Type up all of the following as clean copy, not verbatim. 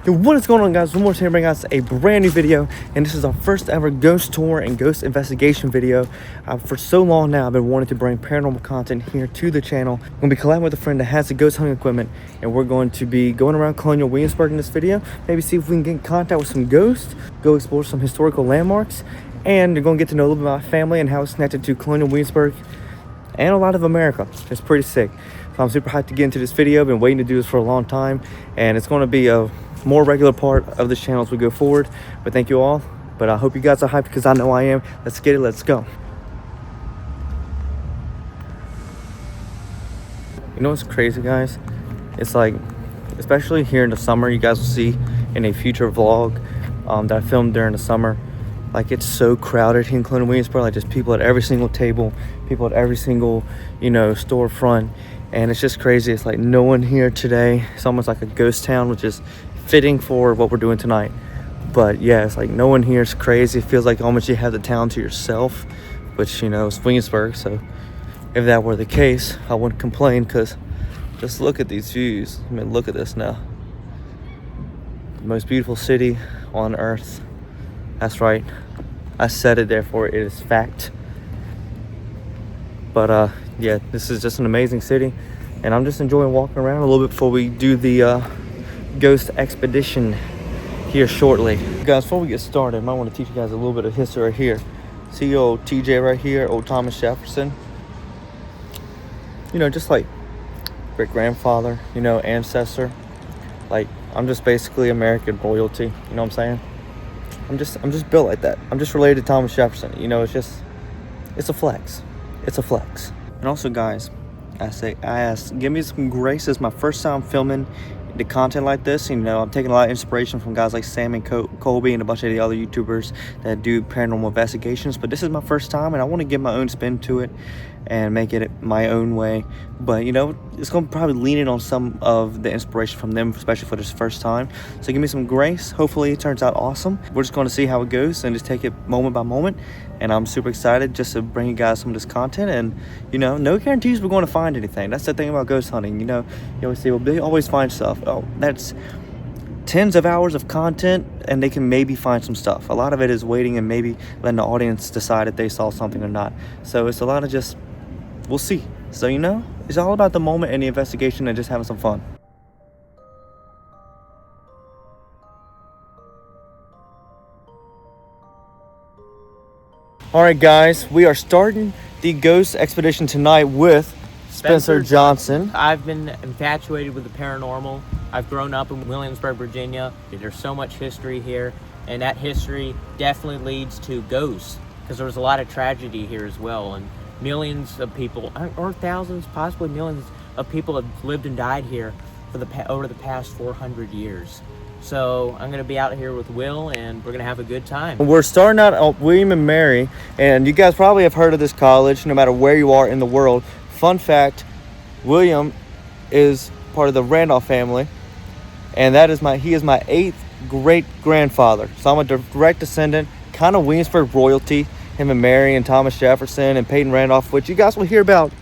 Yo, what is going on, guys? One more time, bringing us a brand new video, and this is our first ever ghost tour and ghost investigation video. For so long now, I've been wanting to bring paranormal content here to the channel. I'm going to be collabing with a friend that has the ghost hunting equipment, and we're going to be going around Colonial, Williamsburg in this video. Maybe see if we can get in contact with some ghosts, go explore some historical landmarks, and you're going to get to know a little bit about my family and how it's connected to Colonial, Williamsburg, and a lot of America. It's pretty sick. So I'm super hyped to get into this video. I've been waiting to do this for a long time, and it's going to be a more regular part of this channel as we go forward. But thank you all. But I hope you guys are hyped, because I know I am. Let's get it. Let's go. You know what's crazy, guys? It's like, especially here in the summer, you guys will see in a future vlog that I filmed during the summer, like it's so crowded here in Colonial, Williamsburg. Like just people at every single table, people at every single, storefront, and it's just crazy. It's like no one here today. It's almost like a ghost town, which is fitting for what we're doing tonight. But yeah, it's like no one here. Is crazy. It feels like almost you have the town to yourself, which it's Williamsburg, so if that were the case, I wouldn't complain, because just look at these views. I mean, look at this now. The most beautiful city on earth. That's right, I said it, therefore it is fact. But yeah, this is just an amazing city, and I'm just enjoying walking around a little bit before we do the ghost expedition here shortly. Guys, before we get started, I might want to teach you guys a little bit of history right here. See old TJ right here, old Thomas Jefferson. Just like great grandfather, ancestor. Like, I'm just basically American royalty, you know what I'm saying? I'm just built like that. I'm just related to Thomas Jefferson. It's a flex. It's a flex. And also, guys, I ask, give me some grace. It's my first time filming the content like this. I'm taking a lot of inspiration from guys like Sam and Colby and a bunch of the other YouTubers that do paranormal investigations. But this is my first time, and I want to give my own spin to it and make it my own way. But it's going to probably lean in on some of the inspiration from them, especially for this first time. So give me some grace. Hopefully it turns out awesome. We're just going to see how it goes and just take it moment by moment. And I'm super excited just to bring you guys some of this content. And no guarantees we're going to find anything. That's the thing about ghost hunting. You always say, well, they always find stuff. Oh, that's tens of hours of content, and they can maybe find some stuff. A lot of it is waiting and maybe letting the audience decide if they saw something or not. So it's a lot of just, we'll see. So it's all about the moment and the investigation and just having some fun. All right, guys, we are starting the ghost expedition tonight with Spencer Johnson. I've been infatuated with the paranormal. I've grown up in Williamsburg, Virginia. There's so much history here, and that history definitely leads to ghosts, because there was a lot of tragedy here as well, and millions of people, or thousands, possibly millions of people have lived and died here for over the past 400 years. So I'm going to be out here with Will, and we're going to have a good time. We're starting out at William and Mary, and you guys probably have heard of this college no matter where you are in the world. Fun fact, William is part of the Randolph family, and he is my 8th great-grandfather. So I'm a direct descendant, kind of Williamsburg royalty, him and Mary and Thomas Jefferson and Peyton Randolph, which you guys will hear about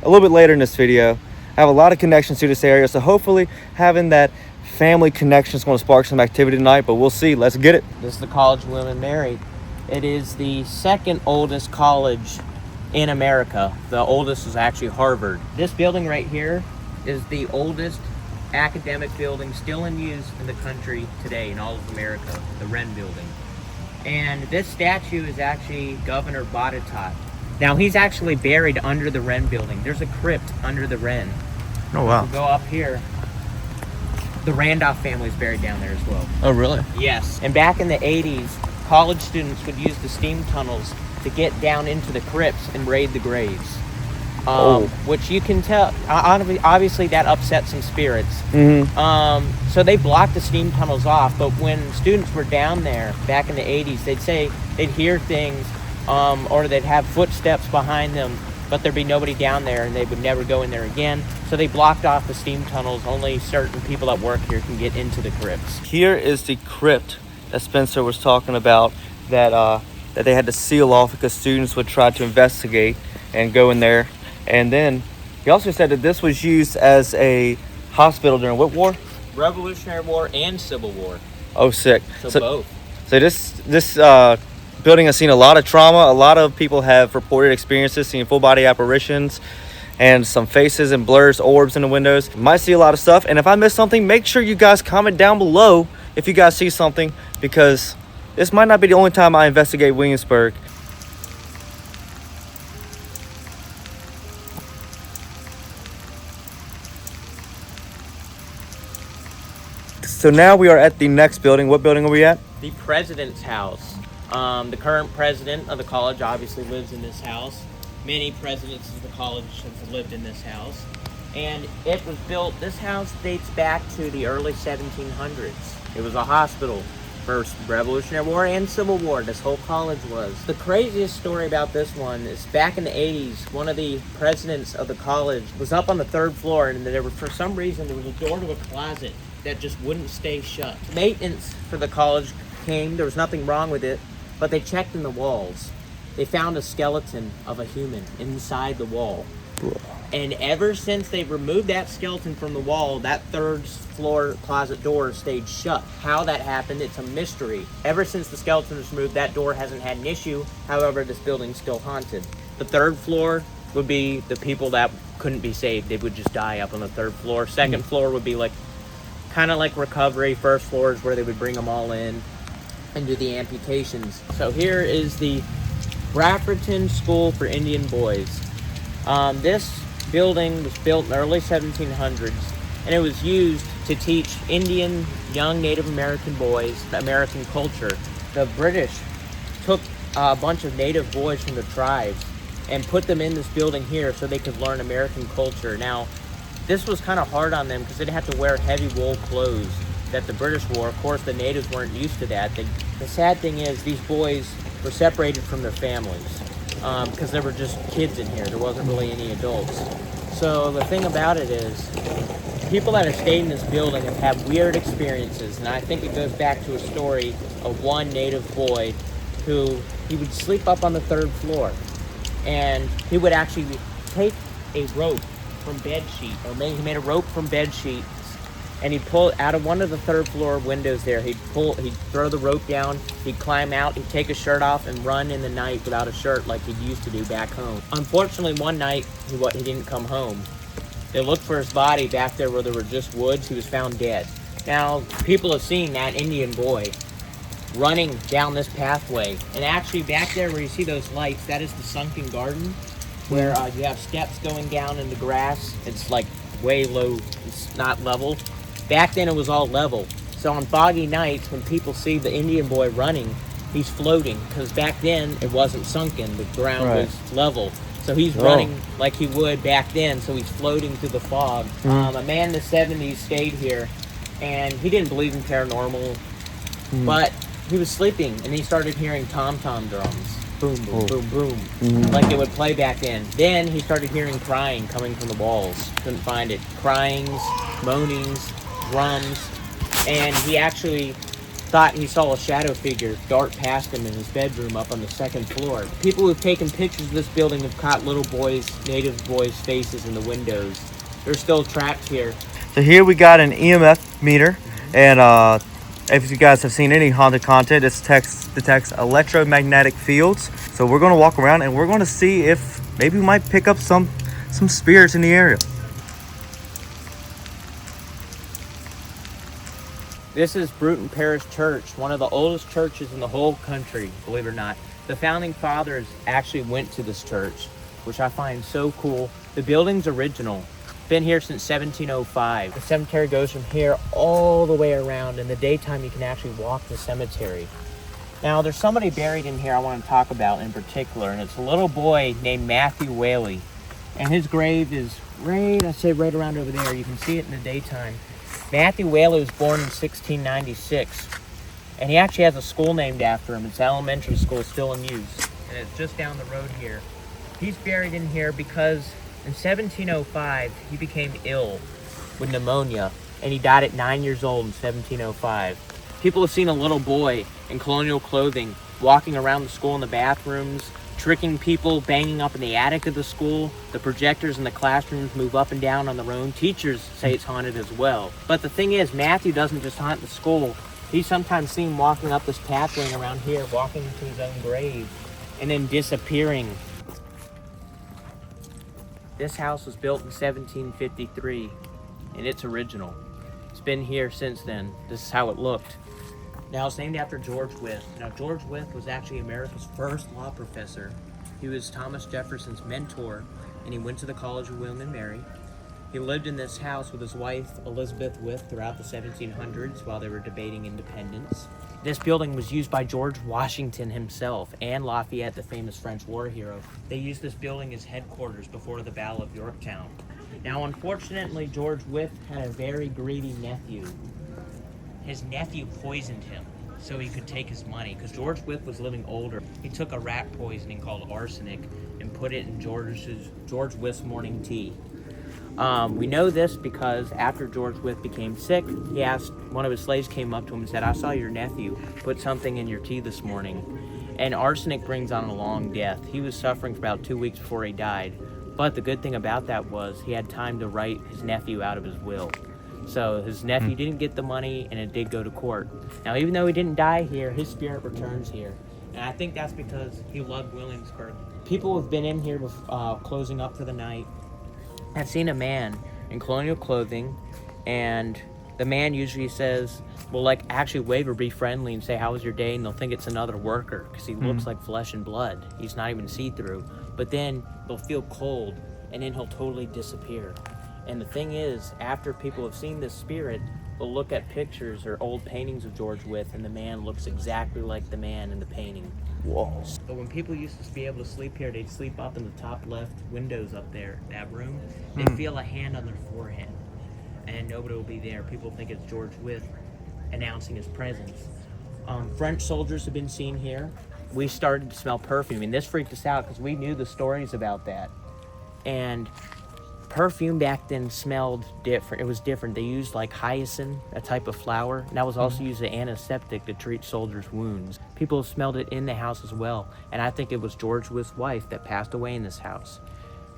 a little bit later in this video. I have a lot of connections to this area, so hopefully having that family connection is going to spark some activity tonight, but we'll see. Let's get it. This is the College of William and Mary. It is the second oldest college in America. The oldest is actually Harvard. This building right here is the oldest academic building still in use in the country today in all of America, the Wren Building. And this statue is actually Governor Botetourt. Now, he's actually buried under the Wren Building. There's a crypt under the Wren. Oh, wow. We'll go up here. The Randolph family is buried down there as well. Oh, really? Yes. And back in the 80s, college students would use the steam tunnels to get down into the crypts and raid the graves. Which you can tell, obviously that upset some spirits. Mm-hmm. So they blocked the steam tunnels off, but when students were down there back in the 80s, they'd say they'd hear things, or they'd have footsteps behind them, but there'd be nobody down there, and they would never go in there again. So they blocked off the steam tunnels. Only certain people that work here can get into the crypts. Here is the crypt that Spencer was talking about, that they had to seal off because students would try to investigate and go in there. And then he also said that this was used as a hospital during what war? Revolutionary War and Civil War. Oh, sick. So both. So this building has seen a lot of trauma. A lot of people have reported experiences seeing full body apparitions and some faces and blurs, orbs in the windows. You might see a lot of stuff. And if I miss something, make sure you guys comment down below if you guys see something, because this might not be the only time I investigate Williamsburg. So now we are at the next building. What building are we at? The President's House. The current president of the college obviously lives in this house. Many presidents of the college have lived in this house. And it was built, this house dates back to the early 1700s. It was a hospital for Revolutionary War and Civil War. This whole college was. The craziest story about this one is back in the 80s, one of the presidents of the college was up on the 3rd floor, and there were, for some reason, there was a door to a closet that just wouldn't stay shut. Maintenance for the college came, there was nothing wrong with it, but they checked in the walls. They found a skeleton of a human inside the wall. And ever since they removed that skeleton from the wall, that 3rd floor closet door stayed shut. How that happened, it's a mystery. Ever since the skeleton was removed, that door hasn't had an issue. However, this building's still haunted. The 3rd floor would be the people that couldn't be saved. They would just die up on the 3rd floor. 2nd floor would be like, kind of like recovery. 1st floor is where they would bring them all in and do the amputations. So here is the Brafferton School for Indian Boys. This building was built in the early 1700s, and it was used to teach Indian young Native American boys American culture. The British took a bunch of Native boys from the tribes and put them in this building here so they could learn American culture. Now, this was kind of hard on them because they'd have to wear heavy wool clothes that the British wore. Of course, the natives weren't used to that. The sad thing is these boys were separated from their families because there were just kids in here. There wasn't really any adults. So the thing about it is people that have stayed in this building have had weird experiences, and I think it goes back to a story of one native boy who he would sleep up on the 3rd floor, and he would actually take a rope from bed sheet, or he made a rope from bed sheets, and he'd pull out of one of the 3rd floor windows there. He'd throw the rope down, he'd climb out, he'd take his shirt off and run in the night without a shirt like he used to do back home. Unfortunately, one night he didn't come home. They looked for his body back there where there were just woods. He was found dead. Now, people have seen that Indian boy running down this pathway, and actually back there where you see those lights, that is the sunken garden, where you have steps going down in the grass. It's like way low, it's not level. Back then it was all level. So on foggy nights when people see the Indian boy running, he's floating, because back then it wasn't sunken, the ground was level. So he's running like he would back then, so he's floating through the fog. A man in the 70s stayed here, and he didn't believe in paranormal, but he was sleeping, and he started hearing tom-tom drums. Boom, boom, boom, boom, like they would play back then. Then he started hearing crying coming from the walls. Couldn't find it. Cryings, moanings, drums, and he actually thought he saw a shadow figure dart past him in his bedroom up on the 2nd floor. People who've taken pictures of this building have caught little boys, native boys' faces in the windows. There's still traps here. So here we got an EMF meter, and if you guys have seen any haunted content, it detects electromagnetic fields. So we're going to walk around and we're going to see if maybe we might pick up some spirits in the area. This is Brafferton Parish Church, one of the oldest churches in the whole country, believe it or not. The founding fathers actually went to this church, which I find so cool. The building's original. Been here since 1705. The cemetery goes from here all the way around. In the daytime, you can actually walk the cemetery. Now, there's somebody buried in here I want to talk about in particular, and it's a little boy named Matthew Whaley. And his grave is right around over there. You can see it in the daytime. Matthew Whaley was born in 1696, and he actually has a school named after him. It's an elementary school still in use, and it's just down the road here. He's buried in here because in 1705, he became ill with pneumonia, and he died at 9 years old in 1705. People have seen a little boy in colonial clothing walking around the school in the bathrooms, tricking people, banging up in the attic of the school. The projectors in the classrooms move up and down on their own. Teachers say it's haunted as well. But the thing is, Matthew doesn't just haunt the school. He's sometimes seen walking up this pathway around here, walking into his own grave, and then disappearing. This house was built in 1753, and it's original. It's been here since then. This is how it looked. Now, it's named after George Wythe. Now, George Wythe was actually America's first law professor. He was Thomas Jefferson's mentor, and he went to the College of William and Mary. He lived in this house with his wife, Elizabeth Wythe, throughout the 1700s while they were debating independence. This building was used by George Washington himself and Lafayette, the famous French war hero. They used this building as headquarters before the Battle of Yorktown. Now, unfortunately, George Wythe had a very greedy nephew. His nephew poisoned him so he could take his money, because George Wythe was living older. He took a rat poisoning called arsenic and put it in George Wythe's morning tea. We know this because after George Wythe became sick, he asked, one of his slaves came up to him and said, "I saw your nephew put something in your tea this morning." And arsenic brings on a long death. He was suffering for about 2 weeks before he died. But the good thing about that was he had time to write his nephew out of his will. So his nephew didn't get the money, and it did go to court. Now, even though he didn't die here, his spirit returns here. And I think that's because he loved Williamsburg. People who have been in here closing up for the night have seen a man in colonial clothing, and the man usually says, well, like, actually wave or be friendly and say, "How was your day?" And they'll think it's another worker because he looks like flesh and blood. He's not even see-through. But then they'll feel cold, and then he'll totally disappear. And the thing is, after people have seen this spirit, they'll look at pictures or old paintings of George Wythe, and the man looks exactly like the man in the painting. Whoa. So when people used to be able to sleep here, they'd sleep up in the top left windows up there, that room. They'd feel a hand on their forehead, and nobody will be there. People think it's George Wythe announcing his presence. French soldiers have been seen here. We started to smell perfume, and this freaked us out because we knew the stories about that. And perfume back then smelled different. It was different. They used like hyacinth, a type of flower, and that was also used as antiseptic to treat soldiers' wounds. People smelled it in the house as well, and I think it was George Wythe's wife that passed away in this house.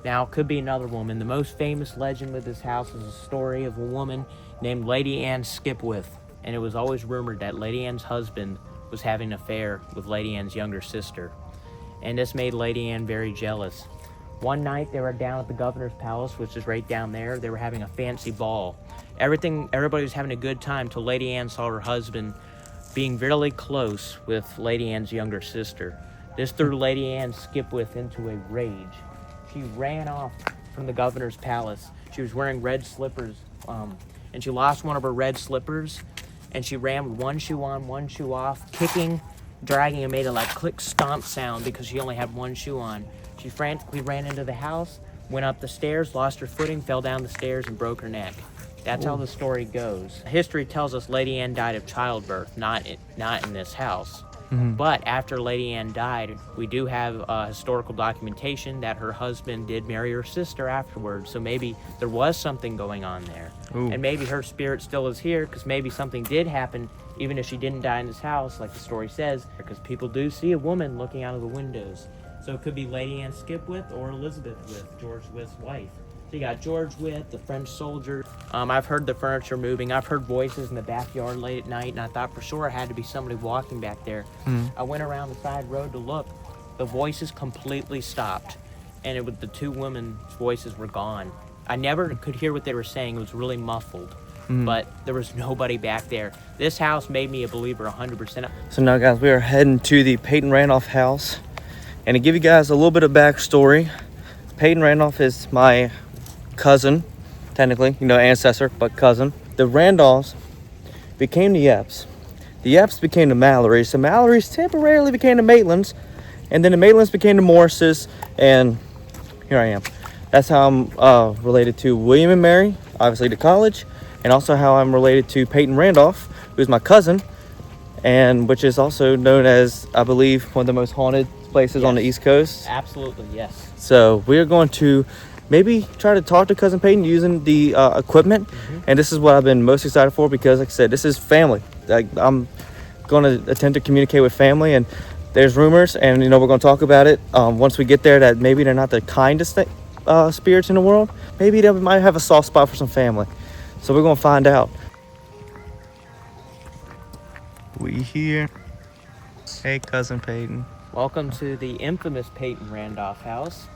Now, it could be another woman. The most famous legend with this house is a story of a woman named Lady Anne Skipwith, and it was always rumored that Lady Anne's husband was having an affair with Lady Anne's younger sister, and this made Lady Anne very jealous. One night, they were down at the governor's palace, which is right down there. They were having a fancy ball. Everybody was having a good time till Lady Anne saw her husband being really close with Lady Anne's younger sister. This threw Lady Anne Skipwith into a rage. She ran off from the governor's palace. She was wearing red slippers, and she lost one of her red slippers, and she ran with one shoe on, one shoe off, kicking, dragging, and made a like click stomp sound because she only had one shoe on. She frantically ran into the house, went up the stairs, lost her footing, fell down the stairs, and broke her neck. That's how the story goes. History tells us Lady Anne died of childbirth, not in this house. But after Lady Anne died, we do have historical documentation that her husband did marry her sister afterwards. So maybe there was something going on there. And maybe her spirit still is here because maybe something did happen even if she didn't die in this house, like the story says, because people do see a woman looking out of the windows. So it could be Lady Anne Skipwith or Elizabeth Wythe, George Wythe's wife. So you got George Wythe, the French soldier. I've heard the furniture moving. I've heard voices in the backyard late at night, and I thought for sure it had to be somebody walking back there. I went around the side road to look. The voices completely stopped, and the two women's voices were gone. I never could hear what they were saying. It was really muffled, but there was nobody back there. This house made me a believer 100%. So now, guys, we are heading to the Peyton Randolph house. And to give you guys a little bit of backstory, Peyton Randolph is my cousin, technically, ancestor, but cousin. The Randolphs became the Epps. The Epps became the Mallorys. The Mallorys temporarily became the Maitlands, and then the Maitlands became the Morrises, and here I am. That's how I'm related to William and Mary, obviously to college, and also how I'm related to Peyton Randolph, who's my cousin, and which is also known as, I believe, one of the most haunted places on the East Coast. Absolutely, yes. So we're going to maybe try to talk to Cousin Peyton using the equipment, and this is what I've been most excited for because, like I said, this is family. I'm going to attempt to communicate with family, and there's rumors, and we're going to talk about it once we get there, that maybe they're not the kindest spirits in the world. Maybe they might have a soft spot for some family. So we're going to find out. We here. Hey, cousin Peyton. Welcome to the infamous Peyton Randolph house.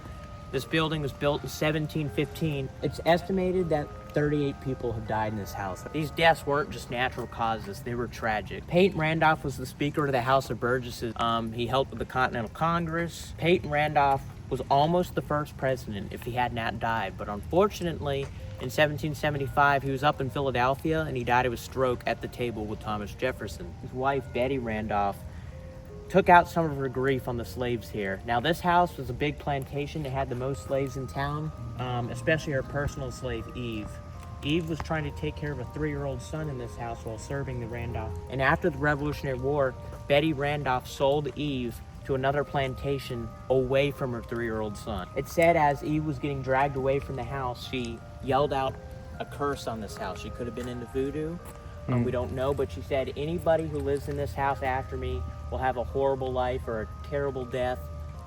This building was built in 1715. It's estimated that 38 people have died in this house. These deaths weren't just natural causes, they were tragic. Peyton Randolph was the Speaker of the House of Burgesses. He helped with the Continental Congress. Peyton Randolph was almost the first president if he had not died, but unfortunately, in 1775, he was up in Philadelphia and he died of a stroke at the table with Thomas Jefferson. His wife, Betty Randolph, took out some of her grief on the slaves here. Now, this house was a big plantation. It had the most slaves in town, especially her personal slave, Eve. Eve was trying to take care of a 3-year-old son in this house while serving the Randolph. And after the Revolutionary War, Betty Randolph sold Eve to another plantation away from her 3-year-old son. It said as Eve was getting dragged away from the house, she yelled out a curse on this house. She could have been into voodoo. We don't know, but she said, anybody who lives in this house after me will have a horrible life or a terrible death.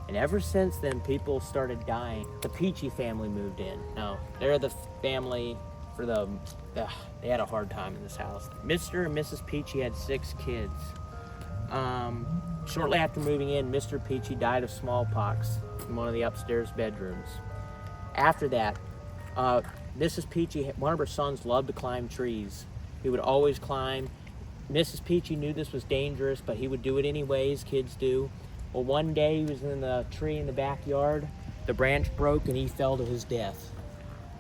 And ever since then, people started dying. The Peachy family moved in. Now, they're the family for they had a hard time in this house. Mr. and Mrs. Peachy had 6 kids. Shortly after moving in, Mr. Peachy died of smallpox in one of the upstairs bedrooms. After that, Mrs. Peachy, one of her sons loved to climb trees. He would always climb. Mrs. Peachy knew this was dangerous, but he would do it anyways, kids do. Well, one day he was in the tree in the backyard. The branch broke and he fell to his death.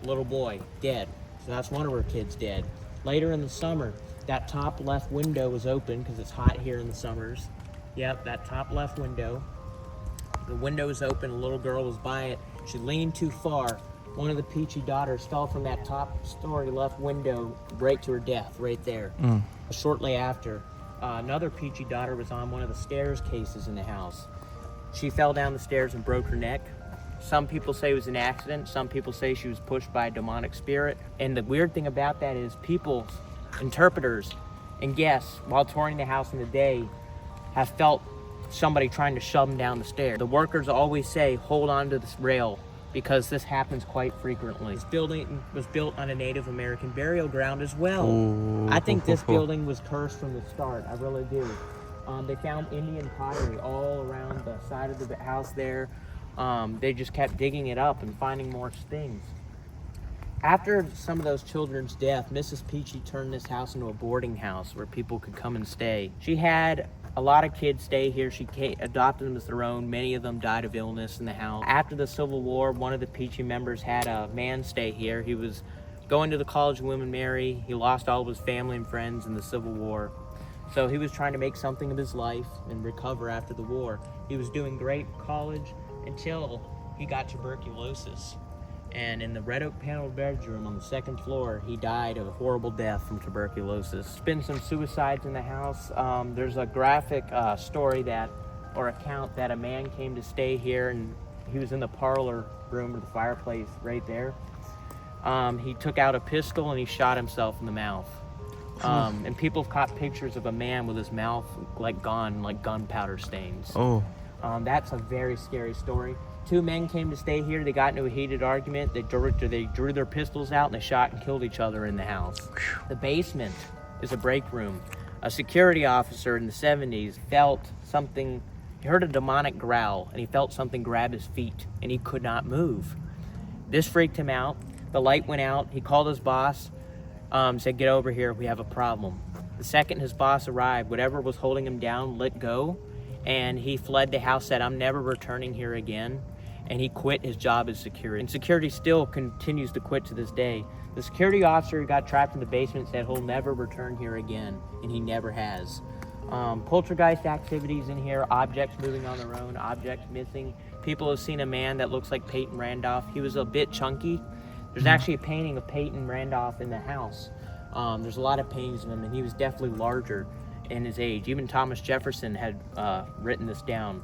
Little boy, dead. So that's one of her kids dead. Later in the summer, that top left window was open because it's hot here in the summers. Yep, that top left window. The window was open, a little girl was by it. She leaned too far. One of the Peachy daughters fell from that top story left window right to her death, right there. Shortly after, another Peachy daughter was on one of the stairs cases in the house. She fell down the stairs and broke her neck. Some people say it was an accident. Some people say she was pushed by a demonic spirit. And the weird thing about that is people, interpreters, and guests, while touring the house in the day, have felt somebody trying to shove them down the stairs. The workers always say, hold on to this rail, because this happens quite frequently. This building was built on a Native American burial ground as well. Ooh. I think this building was cursed from the start, I really do. They found Indian pottery all around the side of the house there. They just kept digging it up and finding more things. After some of those children's death, Mrs. Peachy turned this house into a boarding house where people could come and stay. She had a lot of kids stay here. She adopted them as their own. Many of them died of illness in the house. After the Civil War, one of the Peachy members had a man stay here. He was going to the College of William and Mary. He lost all of his family and friends in the Civil War. So he was trying to make something of his life and recover after the war. He was doing great in college until he got tuberculosis. And in the red oak paneled bedroom on the 2nd floor, he died of a horrible death from tuberculosis. There's been some suicides in the house. There's a graphic story account that a man came to stay here, and he was in the parlor room or the fireplace right there. He took out a pistol and he shot himself in the mouth. And people have caught pictures of a man with his mouth like gunpowder stains. Oh. That's a very scary story. 2 men came to stay here. They got into a heated argument. They drew their pistols out and they shot and killed each other in the house. The basement is a break room. A security officer in the 70s felt something. He heard a demonic growl and he felt something grab his feet and he could not move. This freaked him out. The light went out. He called his boss, said, get over here, we have a problem. The second his boss arrived, whatever was holding him down let go, and he fled the house, said, I'm never returning here again. And he quit his job as security. And security still continues to quit to this day. The security officer who got trapped in the basement said he'll never return here again, and he never has. Poltergeist activities in here, objects moving on their own, objects missing. People have seen a man that looks like Peyton Randolph. He was a bit chunky. There's actually a painting of Peyton Randolph in the house. There's a lot of paintings of him, and he was definitely larger in his age. Even Thomas Jefferson had written this down.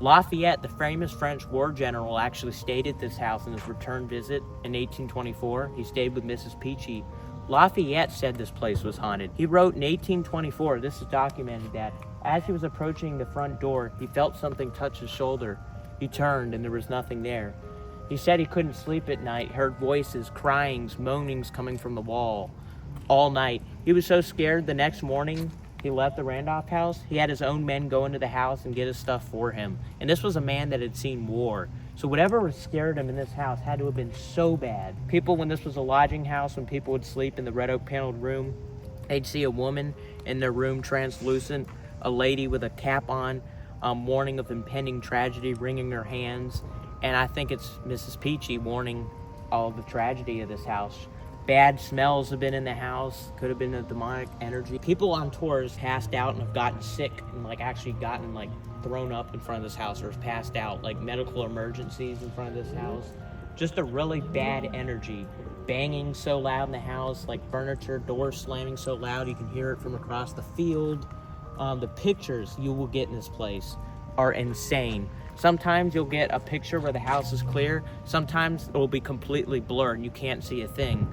Lafayette, the famous French war general, actually stayed at this house on his return visit in 1824. He stayed with Mrs. Peachy Lafayette said this place was haunted. He wrote in 1824, this is documented, that as he was approaching the front door, he felt something touch his shoulder. He turned and there was nothing there. He said he couldn't sleep at night, heard voices, cryings, moanings coming from the wall all night. He was so scared the next morning he left the Randolph house. He had his own men go into the house and get his stuff for him. And this was a man that had seen war. So whatever scared him in this house had to have been so bad. People, when this was a lodging house, when people would sleep in the red oak paneled room, they'd see a woman in their room translucent, a lady with a cap on, warning of impending tragedy, wringing her hands. And I think it's Mrs. Peachy warning all of the tragedy of this house. Bad smells have been in the house, could have been a demonic energy. People on tours passed out and have gotten sick and like actually gotten like thrown up in front of this house or have passed out, like medical emergencies in front of this house. Just a really bad energy. Banging so loud in the house, like furniture, doors slamming so loud you can hear it from across the field. The pictures you will get in this place are insane. Sometimes you'll get a picture where the house is clear. Sometimes it will be completely blurred and you can't see a thing.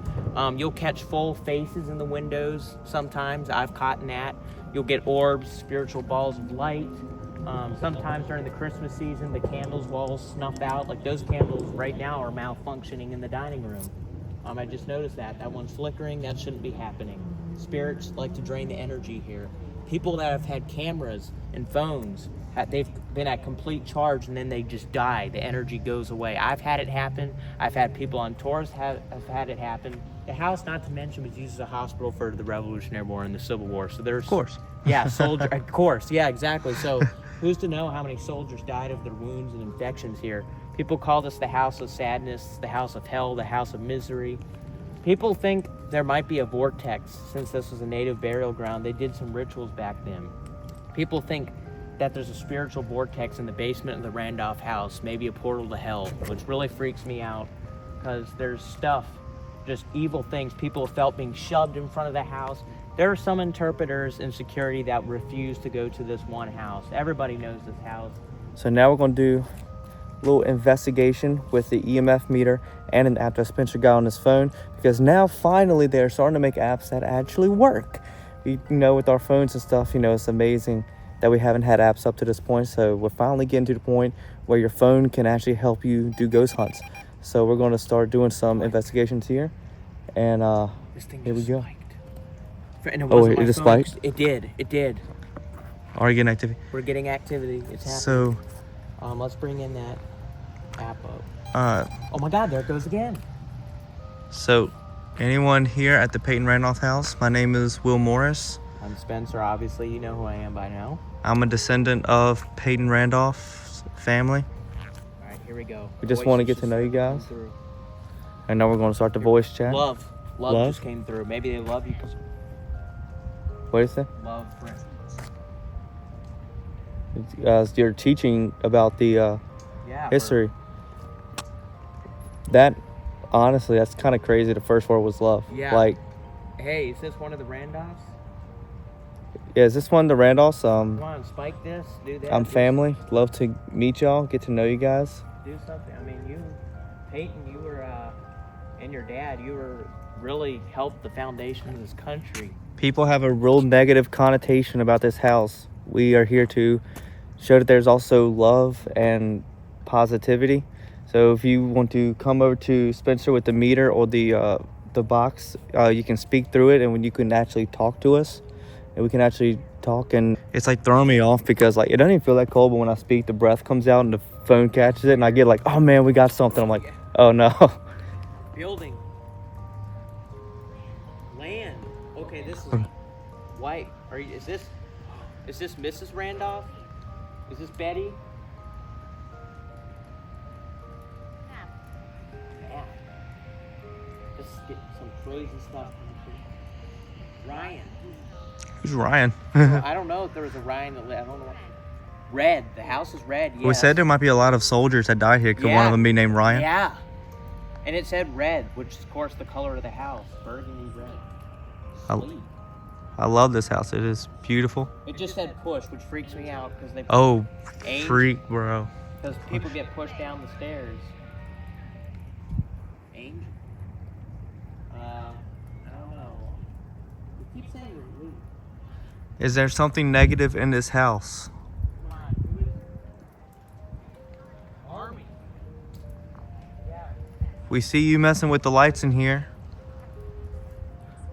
You'll catch full faces in the windows. Sometimes I've caught in that. You'll get orbs, spiritual balls of light. Sometimes during the Christmas season, the candles will all snuff out. Like those candles right now are malfunctioning in the dining room. I just noticed that. That one's flickering. That shouldn't be happening. Spirits like to drain the energy here. People that have had cameras and phones, they've been at complete charge and then they just die. The energy goes away. I've had it happen. I've had people on tours have had it happen. The house, not to mention, was used as a hospital for the Revolutionary War and the Civil War. So there's, Of course. Yeah, soldier. Of course, yeah, exactly. So who's to know how many soldiers died of their wounds and infections here? People call this the house of sadness, the house of hell, the house of misery. People think there might be a vortex. Since this was a native burial ground, they did some rituals back then. People think that there's a spiritual vortex in the basement of the Randolph house, maybe a portal to hell, which really freaks me out because there's stuff, just evil things people have felt being shoved in front of the house. There are some interpreters in security that refuse to go to this one house. Everybody knows this house. So now we're going to do a little investigation with the EMF meter and an app that Spencer got on his phone, because now finally they're starting to make apps that actually work. You know, with our phones and stuff, it's amazing that we haven't had apps up to this point. So we're finally getting to the point where your phone can actually help you do ghost hunts. So we're going to start doing some investigations here. And This thing here we go. Spiked. And it wasn't my it just phone. spiked? It did. Are you getting activity? We're getting activity. It's happening. So let's bring in that app up. oh my God, there it goes again. So anyone here at the Peyton Randolph house? My name is Will Morris. I'm Spencer. Obviously, you know who I am by now. I'm a descendant of Peyton Randolph's family. All right, here we go. We just want to get to know you guys. And now we're going to start the voice chat. Love just came through. Maybe they love you because What is that? love friends. You're teaching about the Yeah. history. That, honestly, that's kind of crazy. The first word was love. Yeah. Like, Hey, is this one of the Randolphs? yeah, is this one the Randolphs? Come on, spike this, do that. I'm family. Love to meet y'all, get to know you guys. Do something. I mean, Peyton, you were, and your dad, you were really helped the foundation of this country. People have a real negative connotation about this house. We are here to show that there's also love and positivity. So if you want to come over to Spencer with the meter or the box, you can speak through it, and when you can actually talk to us, and we can actually talk. And it's like throwing me off because like it doesn't even feel that cold, but when I speak, the breath comes out and the phone catches it, and I get like, oh man, we got something. I'm like, oh no. Building. Land. Okay, this is white. Is this Mrs. Randolph? Is this Betty? Yeah. Just get some crazy stuff. Ryan. Who's Ryan? I don't know if there was a Ryan that lived. I don't know. Red. The house is red. Yeah. We said there might be a lot of soldiers that died here. Could one of them be named Ryan? Yeah. And it said red, which is, of course, the color of the house. Burgundy red. Sleep. I love this house. It is beautiful. It just said push, which freaks me out because they. Oh, Age? freak, bro. Because people get pushed down the stairs. Angel? I don't know. Keep saying you're leaving. Is there something negative in this house? Come on, who is it? Army. Yeah. We see you messing with the lights in here.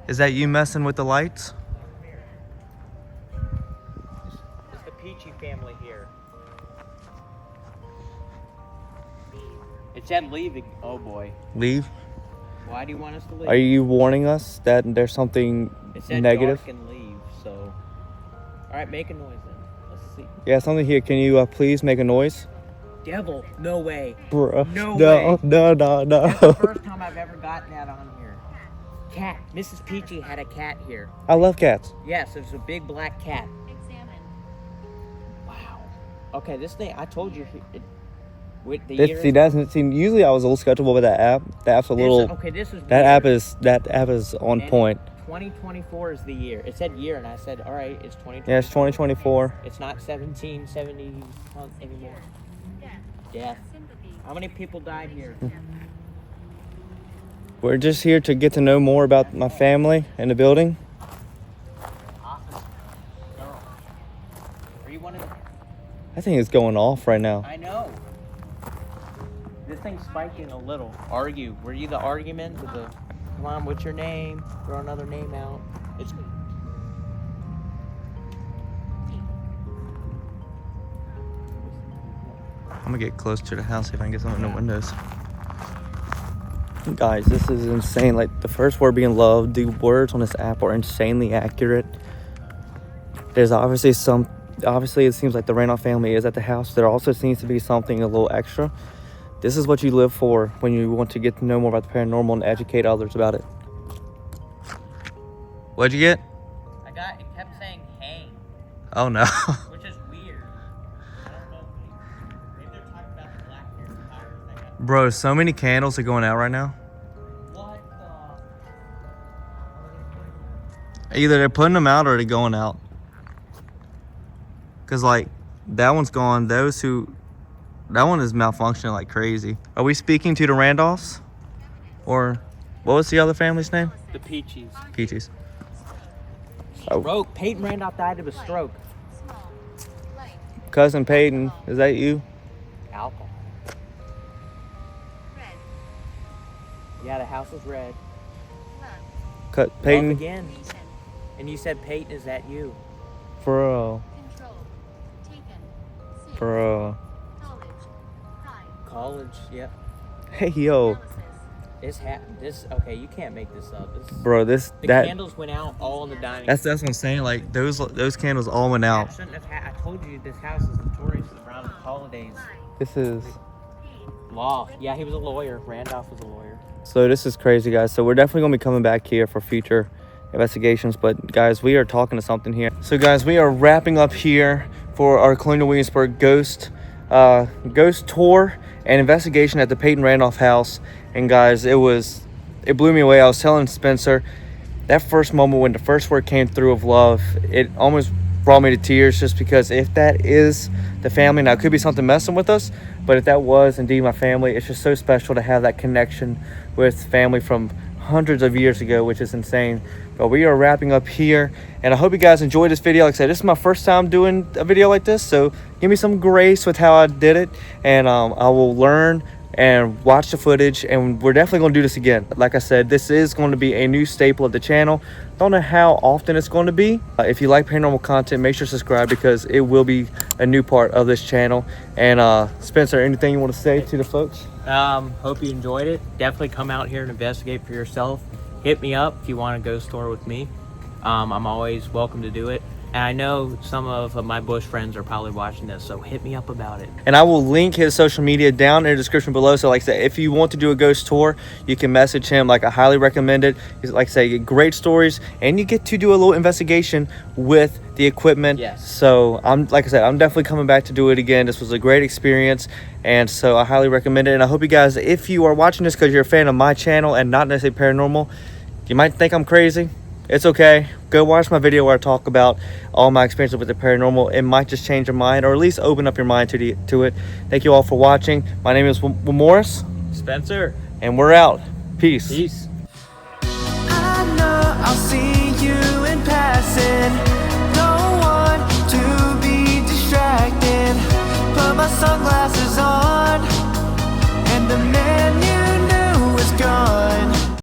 Is that you messing with the lights? Come here. It's the Peachy family here. It said leaving. Oh boy. Leave? Why do you want us to leave? Are you warning us that there's something It said negative? dark and leave, so. Alright, make a noise then. Let's see. Yeah, something here. Can you please make a noise? Devil, no way. Bro, No no, way. no. That's the first time I've ever gotten that on here. Cat. Mrs. Peachy had a cat here. I love cats. Yes, it was a big black cat. Examine. Wow. Okay, this thing, I told you, with the This, year. see, doesn't seem. Usually, I was a little skeptical with that app. The app's a little. Okay, this is That weird. app is on And point. 2024 is the year. It said year, and I said, all right, it's 2024. Yeah, it's 2024. It's not 1770 anymore. Death. Sympathy. How many people died here? We're just here to get to know more about my family and the building. Office girl. Are you one of the? I think it's going off right now. I know. This thing's spiking a little. Argue. Were you the argument with the? Come on, what's your name? Throw another name out. It's. I'm gonna get close to the house, see if I can get something in the windows. Guys, this is insane. Like, the first word being love, the words on this app are insanely accurate. There's obviously it seems like the Randolph family is at the house. There also seems to be something a little extra. This is what you live for when you want to get to know more about the paranormal and educate others about it. What'd you get? It kept saying hang, Oh no. which is weird. I don't know. Maybe they're talking about the black bear tires that got. Bro, so many candles are going out right now. What the? Either they're putting them out or they're going out. Cause like that one's gone. That one is malfunctioning like crazy. Are we speaking to the Randolphs? Or what was the other family's name? The Peachies. Peaches. Oh, Stroke. Peyton Randolph died of a stroke. Small. Light. cousin Peyton, is that you? Alcohol. Red. Yeah, the house was red. Love. Love Peyton, again. Nation. And you said Peyton, is that you? bro, Control. Taken. Six. bro. College. Time. College. Yep. Hey yo, Analysis. Okay, you can't make this up. bro, The that candles went out all in the dining that's what I'm saying. Like those candles all went I out. shouldn't have I told you this house is notorious around the holidays. This is Law. Yeah, he was a lawyer. Randolph was a lawyer. so this is crazy, guys. So we're definitely gonna be coming back here for future investigations. But guys, we are talking to something here. So guys, we are wrapping up here for our Colonial Williamsburg ghost tour and investigation at the Peyton Randolph house. And guys, it blew me away. I was telling Spencer that first moment when the first word came through of love, it almost brought me to tears, just because if that is the family, now it could be something messing with us, but if that was indeed my family, it's just so special to have that connection with family from hundreds of years ago, which is insane. But we are wrapping up here, and I hope you guys enjoyed this video. Like I said, this is my first time doing a video like this, so give me some grace with how I did it, and I will learn and watch the footage, and we're definitely going to do this again. Like I said, this is going to be a new staple of the channel. Don't know how often it's going to be. If you like paranormal content, make sure to subscribe, because it will be a new part of this channel. And Spencer, anything you want to say to the folks? Hope you enjoyed it. Definitely come out here and investigate for yourself. Hit me up if you want to ghost tour with me. I'm always welcome to do it. And I know some of my Bush friends are probably watching this, so hit me up about it. And I will link his social media down in the description below. So like I said, if you want to do a ghost tour, you can message him. Like, I highly recommend it. He's, like I say, you get great stories, and you get to do a little investigation with the equipment. Yes. So like I said, I'm definitely coming back to do it again. This was a great experience, and so I highly recommend it. And I hope you guys, if you are watching this because you're a fan of my channel and not necessarily paranormal, you might think I'm crazy. It's okay. Go watch my video where I talk about all my experiences with the paranormal. It might just change your mind, or at least open up your mind to it. Thank you all for watching. My name is Morris. Spencer. And we're out. Peace. Peace. I know I'll see you in listen. No one to be distracted. Put my sunglasses on and the menu